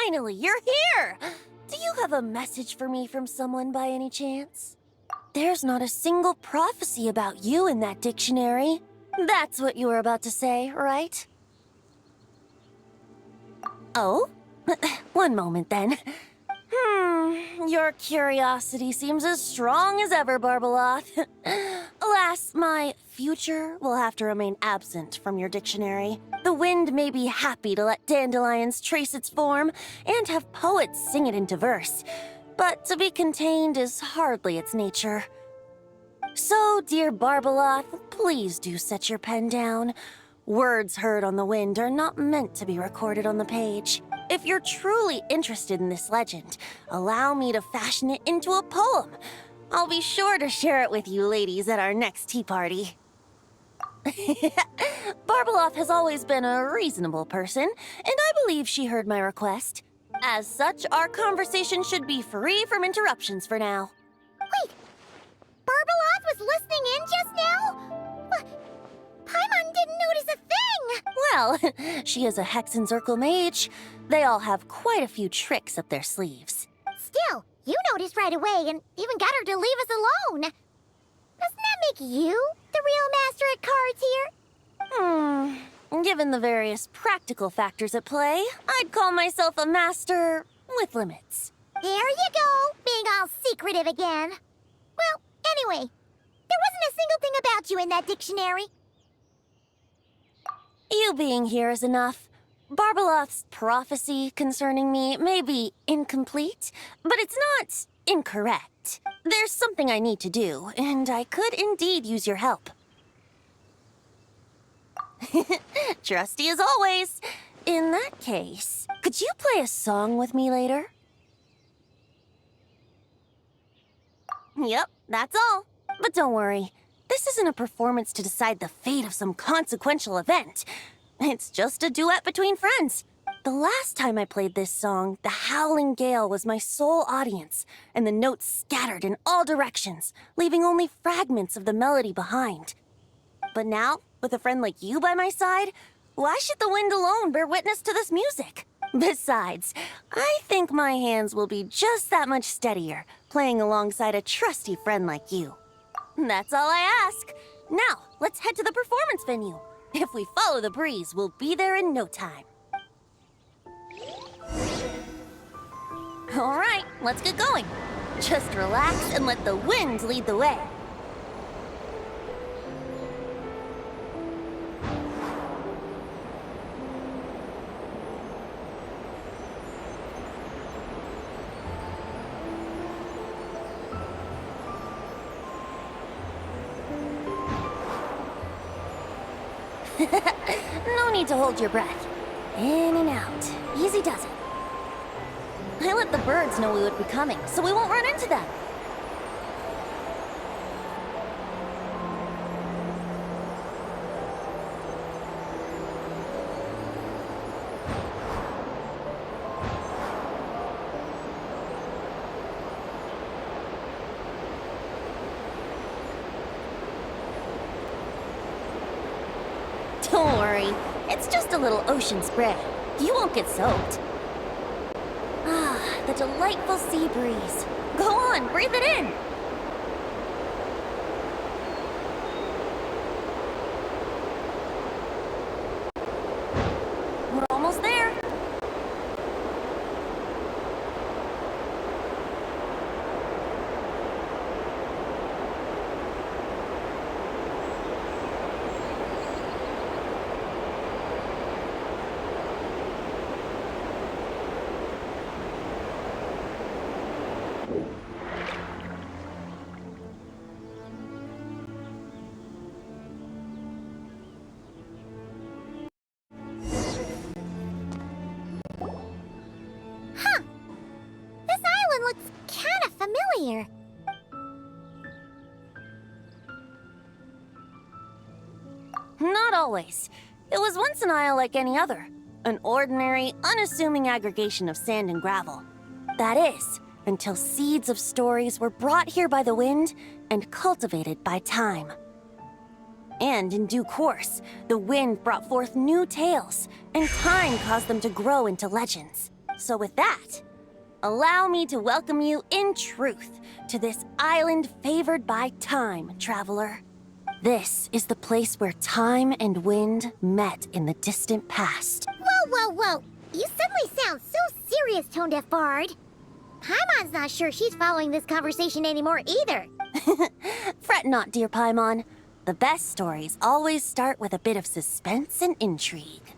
Finally, you're here! Do you have a message for me from someone by any chance? There's not a single prophecy about you in that dictionary. That's what you were about to say, right? Oh? One moment, then. Your curiosity seems as strong as ever, Barbeloth. Alas, my future will have to remain absent from your dictionary. The wind may be happy to let dandelions trace its form and have poets sing it into verse, but to be contained is hardly its nature. So, dear Barbeloth, please do set your pen down. Words heard on the wind are not meant to be recorded on the page. If you're truly interested in this legend, allow me to fashion it into a poem. I'll be sure to share it with you ladies at our next tea party. Barbeloth has always been a reasonable person, and I believe she heard my request. As such, our conversation should be free from interruptions for now. Wait, Barbeloth was listening in just now? What? Paimon didn't notice a thing! Well, she is a Hexenzirkel mage. They all have quite a few tricks up their sleeves. Still, you noticed right away and even got her to leave us alone. Doesn't that make you the real master at cards here? Given the various practical factors at play, I'd call myself a master with limits. There you go, being all secretive again. Well, anyway, there wasn't a single thing about you in that dictionary. You being here is enough. Barbeloth's prophecy concerning me may be incomplete, but it's not incorrect. There's something I need to do, and I could indeed use your help. Trusty as always. In that case, could you play a song with me later? Yep, that's all. But don't worry, this isn't a performance to decide the fate of some consequential event. It's just a duet between friends. The last time I played this song, the howling gale was my sole audience, and the notes scattered in all directions, leaving only fragments of the melody behind. But now, with a friend like you by my side, why should the wind alone bear witness to this music? Besides, I think my hands will be just that much steadier, playing alongside a trusty friend like you. That's all I ask. Now, let's head to the performance venue. If we follow the breeze, we'll be there in no time. All right, let's get going. Just relax and let the wind lead the way. No need to hold your breath. In and out. Easy does it. I let the birds know we would be coming, so we won't run into them. Don't worry, it's just a little ocean spray. You won't get soaked. Ah, the delightful sea breeze. Go on, breathe it in. We're almost there. Familiar. Not always. It was once an isle like any other. An ordinary, unassuming aggregation of sand and gravel. That is, until seeds of stories were brought here by the wind and cultivated by time. And in due course, the wind brought forth new tales, and time caused them to grow into legends. So with that, allow me to welcome you in truth to this island favored by time, traveler. This is the place where time and wind met in the distant past. Whoa. You suddenly sound so serious, Tone Deaf Bard. Paimon's not sure she's following this conversation anymore either. Fret not, dear Paimon. The best stories always start with a bit of suspense and intrigue.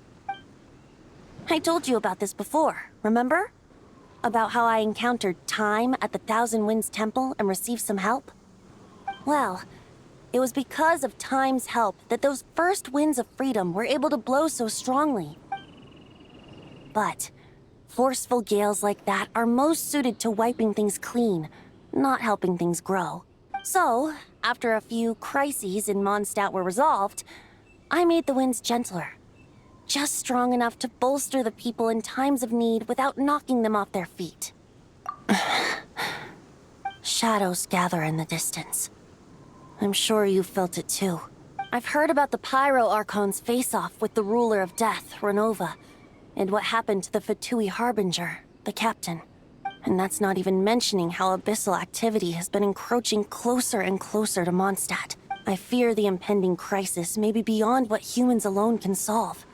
I told you about this before, remember? About how I encountered Time at the Thousand Winds Temple and received some help? Well, it was because of Time's help that those first winds of freedom were able to blow so strongly. But forceful gales like that are most suited to wiping things clean, not helping things grow. So, after a few crises in Mondstadt were resolved, I made the winds gentler. Just strong enough to bolster the people in times of need without knocking them off their feet. Shadows gather in the distance. I'm sure you felt it too. I've heard about the Pyro Archon's face-off with the ruler of death, Renova, and what happened to the Fatui Harbinger, the captain. And that's not even mentioning how abyssal activity has been encroaching closer and closer to Mondstadt. I fear the impending crisis may be beyond what humans alone can solve.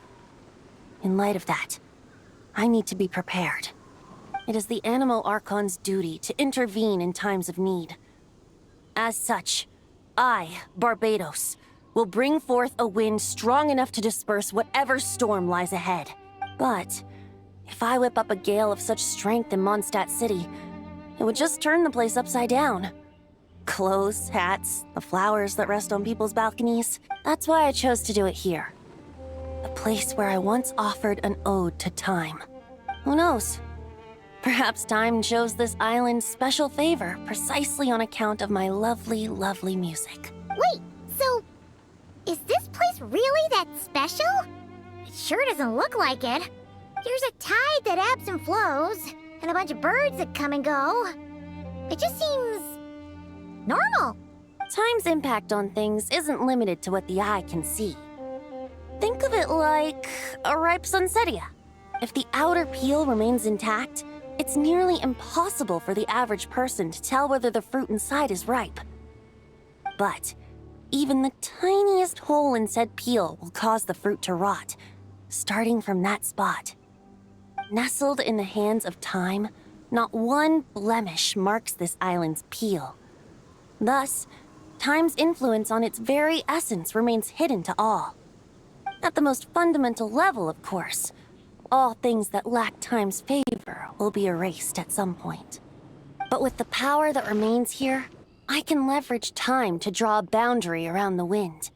In light of that, I need to be prepared. It is the Animo Archon's duty to intervene in times of need. As such, I, Barbados, will bring forth a wind strong enough to disperse whatever storm lies ahead. But if I whip up a gale of such strength in Mondstadt City, it would just turn the place upside down. Clothes, hats, the flowers that rest on people's balconies. That's why I chose to do it here. The place where I once offered an ode to time. Who knows? Perhaps time shows this island special favor precisely on account of my lovely, lovely music. Wait, so is this place really that special? It sure doesn't look like it. There's a tide that ebbs and flows, and a bunch of birds that come and go. It just seems normal. Time's impact on things isn't limited to what the eye can see. Think of it like a ripe sunsetia. If the outer peel remains intact, it's nearly impossible for the average person to tell whether the fruit inside is ripe. But even the tiniest hole in said peel will cause the fruit to rot, starting from that spot. Nestled in the hands of time, not one blemish marks this island's peel. Thus, time's influence on its very essence remains hidden to all. At the most fundamental level, of course, all things that lack time's favor will be erased at some point. But with the power that remains here, I can leverage time to draw a boundary around the wind.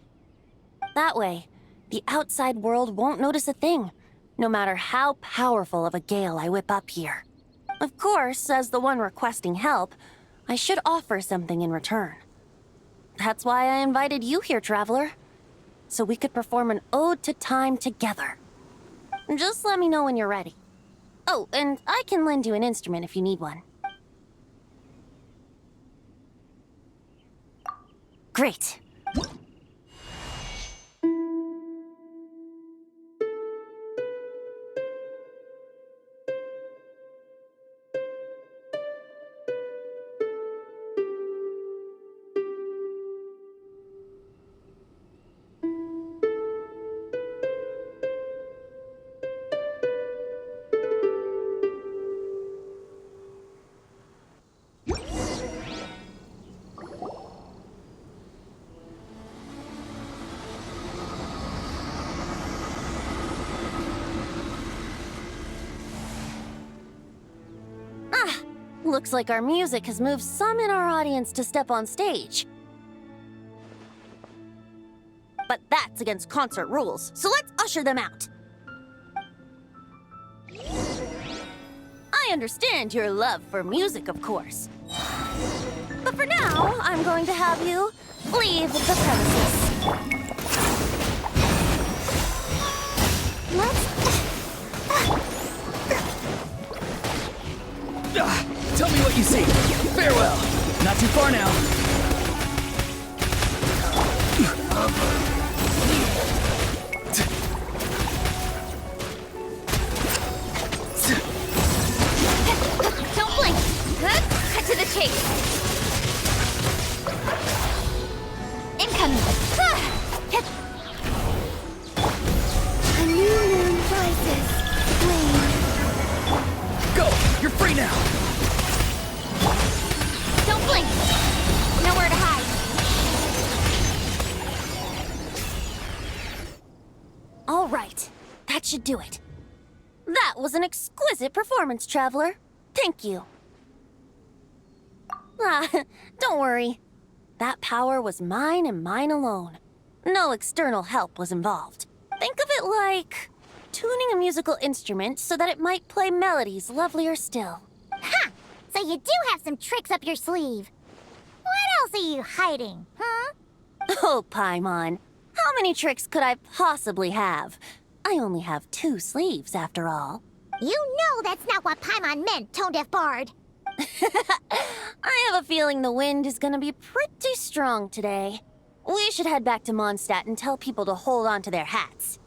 That way, the outside world won't notice a thing, no matter how powerful of a gale I whip up here. Of course, as the one requesting help, I should offer something in return. That's why I invited you here, traveler, so we could perform an ode to time together. Just let me know when you're ready. Oh, and I can lend you an instrument if you need one. Great. Looks like our music has moved some in our audience to step on stage. But that's against concert rules, so let's usher them out. I understand your love for music, of course. But for now, I'm going to have you leave the premises. Tell me what you see. Farewell. Not too far now. All right, that should do it. That was an exquisite performance, Traveler. Thank you. Ah, don't worry. That power was mine and mine alone. No external help was involved. Think of it like tuning a musical instrument so that it might play melodies lovelier still. Ha! So you do have some tricks up your sleeve. What else are you hiding, huh? Oh, Paimon, how many tricks could I possibly have? I only have 2 sleeves, after all. You know that's not what Paimon meant, Tone-Deaf Bard. I have a feeling the wind is gonna be pretty strong today. We should head back to Mondstadt and tell people to hold on to their hats.